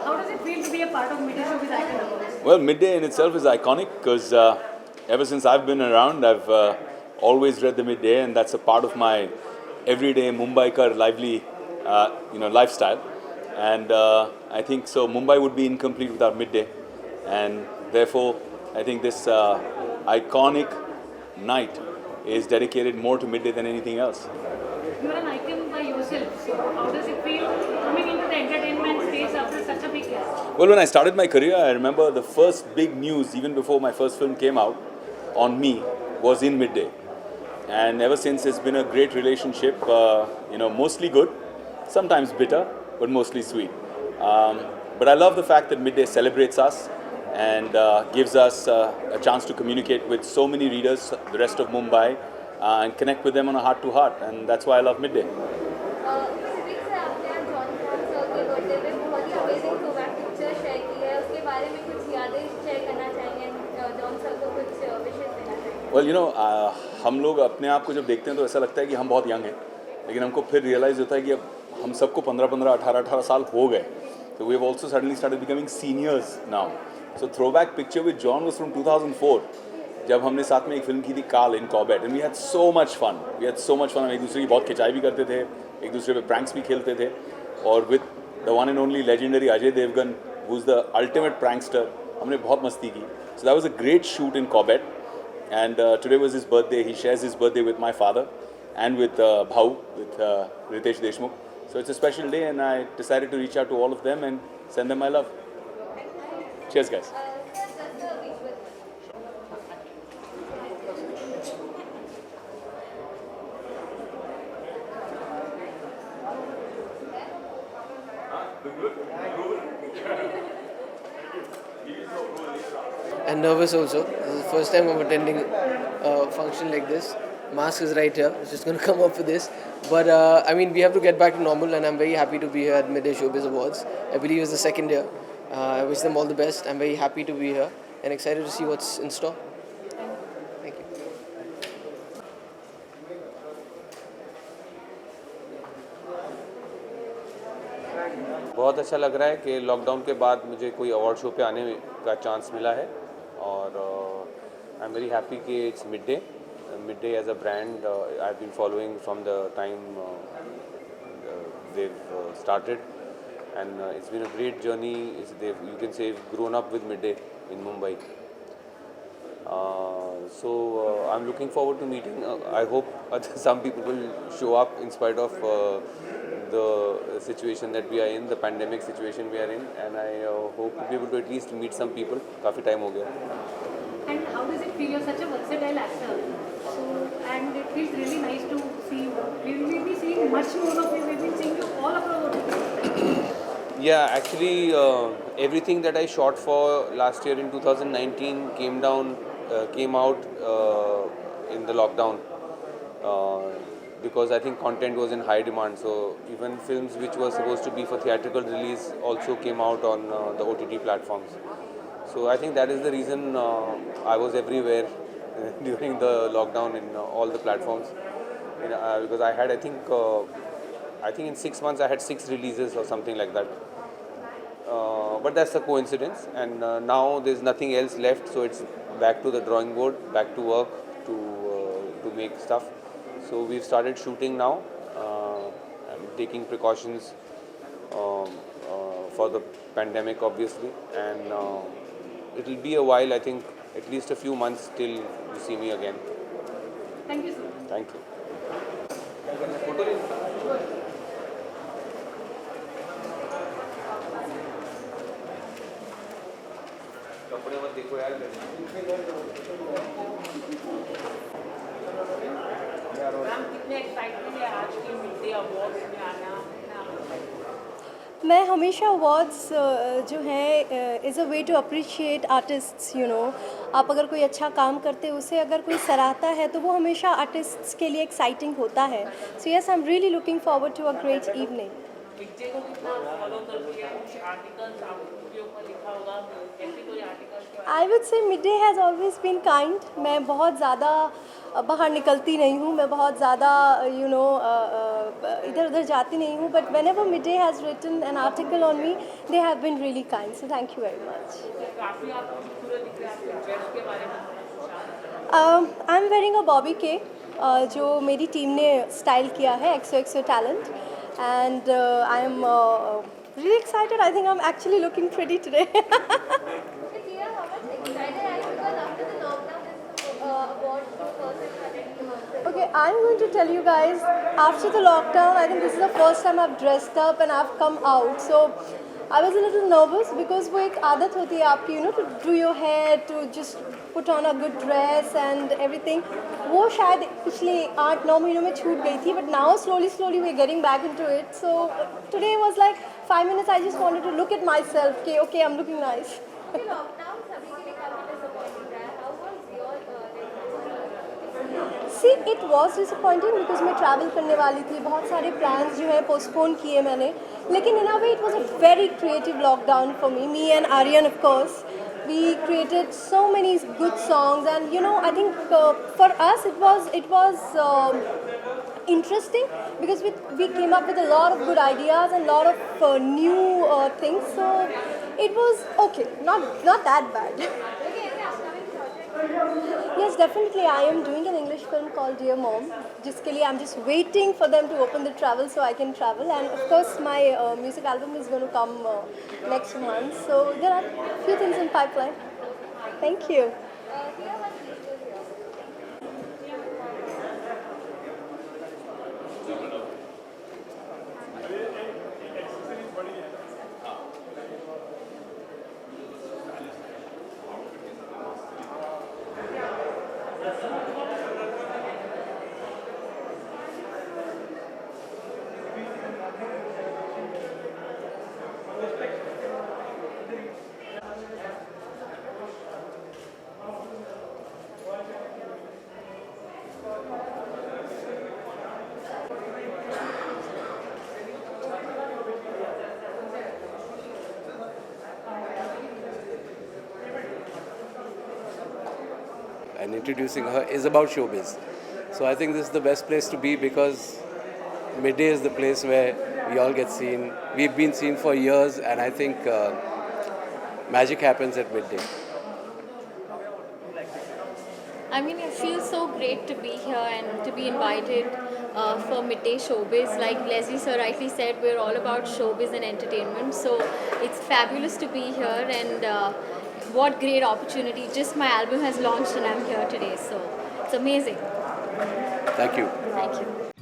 How does it feel to be a part of Midday Showbiz Icon Awards? Well, Midday in itself is iconic because ever since I've been around, I've always read the Midday, and that's a part of my everyday Mumbaikar lively, lifestyle. And I think so. Mumbai would be incomplete without Midday, and therefore, I think this iconic night is dedicated more to Midday than anything else. You are an icon by yourself. So how does it feel coming into the entertainment space after such a big gap? Well, when I started my career, I remember the first big news, even before my first film came out, on me, was in Midday. And ever since, it's been a great relationship, mostly good, sometimes bitter, but mostly sweet. But I love the fact that Midday celebrates us and gives us a chance to communicate with so many readers, the rest of Mumbai, and connect with them on a heart-to-heart. And that's why I love Midday. Civic से आपने आज John Paul sir के birthday पे बहुत ही amazing throwback picture share की है उसके बारे में कुछ यादें शेयर करना चाहेंगे जॉन सर को कुछ विशेष देना चाहेंगे वेल हम लोग अपने आप को जब देखते हैं तो ऐसा लगता है कि हम बहुत यंग हैं, लेकिन हमको फिर रियलाइज़ होता है कि अब हम सबको 15-15, 18-18 साल हो गए. So we have also suddenly started becoming seniors now. So throwback picture with John was from 2004. जब हमने साथ में एक फिल्म की थी Kaal in Corbett, and we had so much fun. हम एक दूसरे की बहुत खिंचाई भी करते थे, एक दूसरे पे प्रैंक्स भी खेलते थे, और with the one and only legendary Ajay Devgan who is the ultimate prankster, हमने बहुत मस्ती की. So that was a great shoot in Corbett, and today was his birthday. He shares his birthday with my father and with Bhau, with Ritesh Deshmukh. So it's a special day, and I decided to reach out to all of them and send them my love. Cheers, guys. And nervous also. This is the first time I'm attending a function like this. Mask is right here. It's just going to come up for this. But we have to get back to normal, and I'm very happy to be here at Midday Showbiz Awards. I believe it's the second year. I wish them all the best. I'm very happy to be here and excited to see what's in store. Thank you. बहुत अच्छा लग रहा है कि lockdown के बाद मुझे कोई अवार्ड शो पे आने का चांस मिला है, और आई एम वेरी हैप्पी कि it's Midday as a brand. I've been following from the time they've started, and it's been a great journey. You can say, grown up with Midday in Mumbai. So I'm looking forward to meeting. I hope some people will show up in spite of the situation that we are in, the pandemic situation we are in, and I hope to be able to at least meet some people. काफ़ी time हो गया. And how does it feel? You're such a versatile actor. So, and it feels really nice to see you. We will be seeing much more of you. We've been seeing you all across OTT. Yeah, actually, everything that I shot for last year in 2019 came out in the lockdown, because I think content was in high demand. So even films which were supposed to be for theatrical release also came out on the OTT platforms. So I think that is the reason I was everywhere during the lockdown in all the platforms. Because I had, I think in 6 months I had 6 releases or something like that. But that's a coincidence, and now there's nothing else left, so it's back to the drawing board, back to work to make stuff. So we've started shooting now, and taking precautions for the pandemic, obviously, and it'll be a while, I think, at least a few months till you see me again. Thank you so much. Thank you. कपड़े मत देखो यार. Ma'am कितने excited है आज के midday awards में आना? मैं हमेशा अवार्ड्स जो है is a way to appreciate artists. आप अगर कोई अच्छा काम करते हो, उसे अगर कोई सराहता है, तो वो हमेशा आर्टिस्ट्स के लिए एक्साइटिंग होता है. So yes, I am really looking forward to a great evening. मिर्जे को कितना फॉलो करती है, कुछ आर्टिकल्स आपके ऊपर लिखा होगा, ऐसे कोई articles? I would say Mid Day has always been kind. मैं बहुत ज़्यादा बाहर निकलती नहीं हूँ, मैं बहुत ज़्यादा इधर उधर जाती नहीं हूँ, but whenever Mid Day has written an article on me, they have been really kind, so thank you very much. काफ़ी आप खूबसूरत दिख रहे हैं, आपके ड्रेस के बारे में I am wearing a Bobby के, जो मेरी टीम ने स्टाइल किया है, XO XO talent, and I am really excited. I think I'm actually looking pretty today. Okay, Tia, how much excited are you? Because after the lockdown, this is the award you first started yourself. Okay, I'm going to tell you guys, after the lockdown, I think this is the first time I've dressed up and I've come out. So I was a little nervous because वो एक आदत होती है आपकी, to do your hair, to just put on a good dress and everything. वो शायद पिछले 8-9 महीनों में छूट गई थी, but now slowly we're getting back into it. So today was like 5 minutes. I just wanted to look at myself. Okay, I'm looking nice. Okay, lockdown सभी के लिए काफी disappointing रहा है. How was your experience? See, it was disappointing because मैं travel करने वाली थी, बहुत सारे plans जो है postpone किए मैंने, लेकिन in a way it was a very creative lockdown for me and Aryan of course. We created so many good songs, and I think for us it was interesting because we came up with a lot of good ideas and a lot of new things. So it was okay, not that bad. Okay, any upcoming project? Yes, definitely. I am doing an English film called Dear Mom. जिसके लिए I'm just waiting for them to open the travel so I can travel. And of course, my music album is going to come next month. So there are a few things in pipeline. Thank you. Tia, what's visual here? And introducing her is about showbiz. So I think this is the best place to be because Midday is the place where we all get seen. We've been seen for years, and I think magic happens at Midday. I mean, it feels so great to be here and to be invited for Midday Showbiz. Like Leslie sir rightly said, we're all about showbiz and entertainment. So it's fabulous to be here, and what great opportunity. Just my album has launched and I'm here today. So it's amazing. Thank you. Thank you.